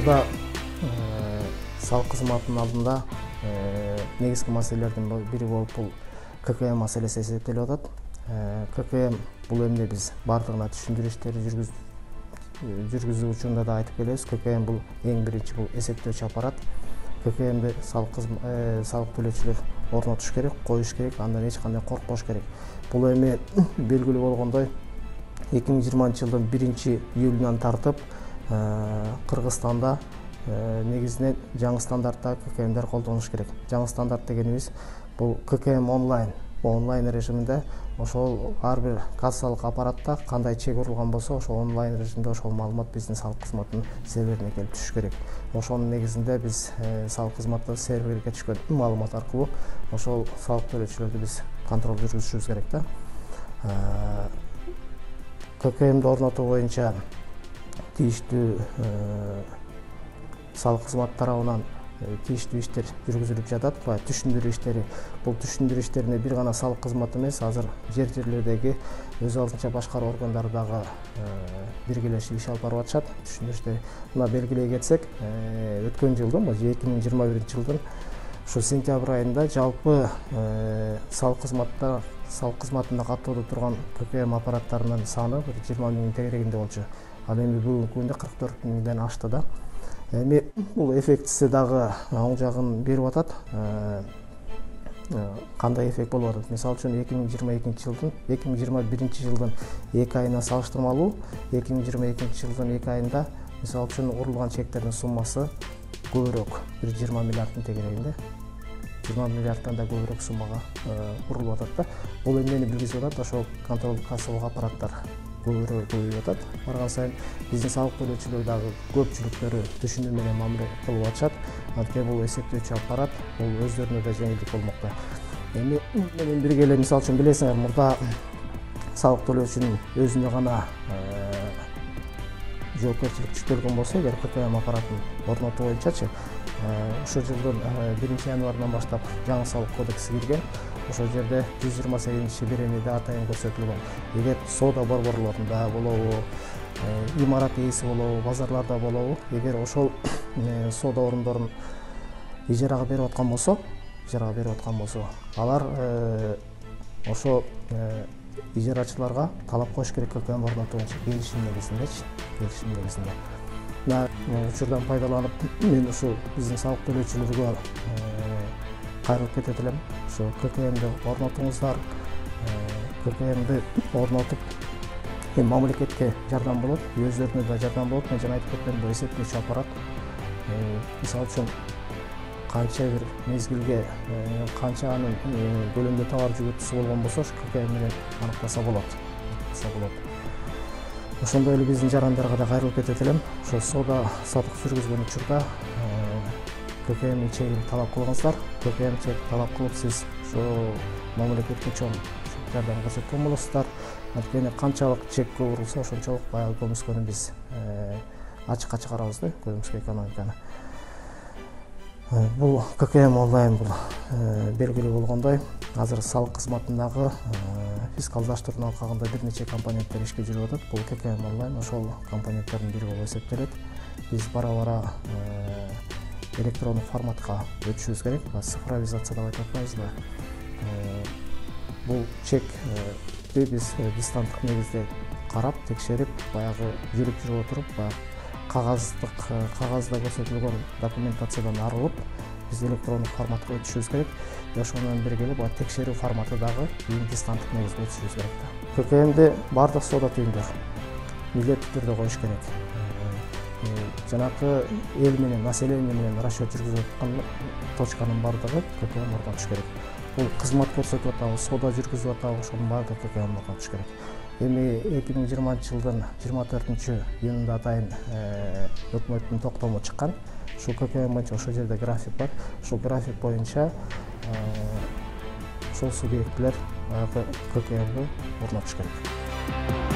Учурда салык кызматынын алдында негизги маселелердин бири болуп бул ККМ маселеси эсептелип атат. ККМ бул эмне биз бардыгына түшүндүрүү иштери жүргүзүү учурунда да айтып келебиз. ККМ бул эң биринчи бул эсептөөчү аппарат. ККМди салык төлөөчүлөр орнотуш керек, коюш керек, андан эч кандай коркпош керек. Бул эми белгилүү болгондой 2020 жылдын 1-июлунан тартып Кыргызстанда негизинен жаңы стандарттагы ККМдер колдонулуш керек. Жаңы стандарт дегенибиз бул ККМ онлайн режиминде ошол ар бир кассалык аппаратта кандай чек урулган болсо, ошол онлайн режимде ошол маалымат биздин салык кызматынын серверине келип түшүш керек. Ошонун негизинде биз салык кызматы серверге түшкөн маалымат аркылуу ошол салык төлөөчүлөрдү биз контроль жүргүзүшүбүз керек да. ККМди орнотуу боюнча тийиштүү салык кызматы тарабынан тийиштүү иштер жүргүзүлүп жатат. Түшүндүрүү иштери. Бул түшүндүрүү иштерине бир гана салык кызматы эмес, азыр жерлердеги өз алдынча башкаруу органдары дагы биргелешип иш алып барып атышат. Түшүндүрүү иштери. Мына белгилей кетсек, өткөн жылдын 2021 жылдын ушу сентябрь айында жалпы салык кызматында каттоодо турган ККМ аппараттарынын саны 20 миңдин тегерегинде болчу. Ал эми бүгүнкү күндө 44 миңден ашты да. Эми бул эффектиси дагы оң жагын берип атат. Кандай эффект болуп атат? Мисалы үчүн 2021 жылдын 2 айына салыштырмалуу 2022 жылдын 2 айында мисалы үчүн урулган чектердин суммасы көбүрөөк, 20 миллиарддын тегерегинде. 20 миллиардтан да көбүрөөк суммага урулуп атат да. Бул эмнени билгизип атат? Ошол контролдук кассалык аппараттар көбөйүп атат. Барган сайын биздин салык төлөөчүлөр дагы көпчүлүктөрү түшүнүү менен мамиле кылып атышат. Анткени бул эсептөөчү аппарат бул өздөрүнө да жеңилдик болмокта. Эми менен бирге эле мисалы үчүн билесиңер, мурда салык төлөөчүнүн өзүнө гана жоопкерчилик жүктөлгөн болсо, эгер ККМ аппаратын орнотуу боюнчачы, ушул жылдын 1-январынан баштап жаңы салык кодекси кирген. Ошол жерде 128-беренеде атайын көрсөтүлгөн. Эгер соода борборлорунда болобу, имарат ээси болобу, базарларда болобу, эгер ошол соода орундорун ижарага берип аткан болсо, алар ошо ижарачыларга талап коюш керек ККМ орнотуу боюнча келишим негизинде. Мына учурдан пайдаланып, мен ушул биздин салык төлөөчүлөргө кайрылып кетет элем. Ошо ККМди орнотуңуздар. ККМди орнотуп мамлекетке жардам болот, өздөрүнө да жардам болот. Мен жана айтып кеттим, бул эсептөөчү аппарат. Мисалы үчүн канча бир мезгилге канча анын көлөмдө товар жүгөтүүсү болгон болсо, ошо ККМ менен аныктаса болот. Ошондой эле биздин жарандарга да кайрылып кетет элем. Ошо соода сатык жүргүзгөн учурда ККМ чегин талап кылыңыздар. ККМ чек талап кылып, сиз ошо мамлекетке чоң жардам көрсөткөн болосуздар. Анткени канчалык чек көп урулса, ошончолук баягы көмүскөнү биз ачыкка чыгарабыз да, көмүскө экономиканы. Бул ККМ онлайн бул белгилүү болгондой, азыр салык кызматындагы фискалдаштырууну алкагында бир нече компоненттер ишке жүрүп атат. Бул ККМ онлайн ошол компоненттердин бири болуп эсептелет. Биз бара-бара электрондук форматка өтүшүбүз керек. Цифровизация деп айтып атпайбызбы? Бул чекти биз дистанттык негизде карап, текшерип, баягы жүрүп отуруп, кагазда көрсөтүлгөн документациядан арылып, биз электрондук форматка өтүшүбүз керек. Ошол менен бирге эле текшерүү форматы дагы дистанттык негизде өтүшүбүз керек. ККМди бардык соода түйүндөр милдеттүү түрдө коюш керек. Жанакы эл менен, население менен расчет жүргүзүп аткан точканын бардыгы ККМ орнотуш керек. Бул кызмат көрсөтүп атабы, соода жүргүзүп атабы, ошонун бардыгы ККМ орнотуш керек. Эми 2020 жылдын 24-июнунда атайын өкмөттүн токтому чыккан. Ушул ККМ боюнча ошол жерде график бар. Ушул график боюнча ошол субъектилер ККМди орнотуш керек.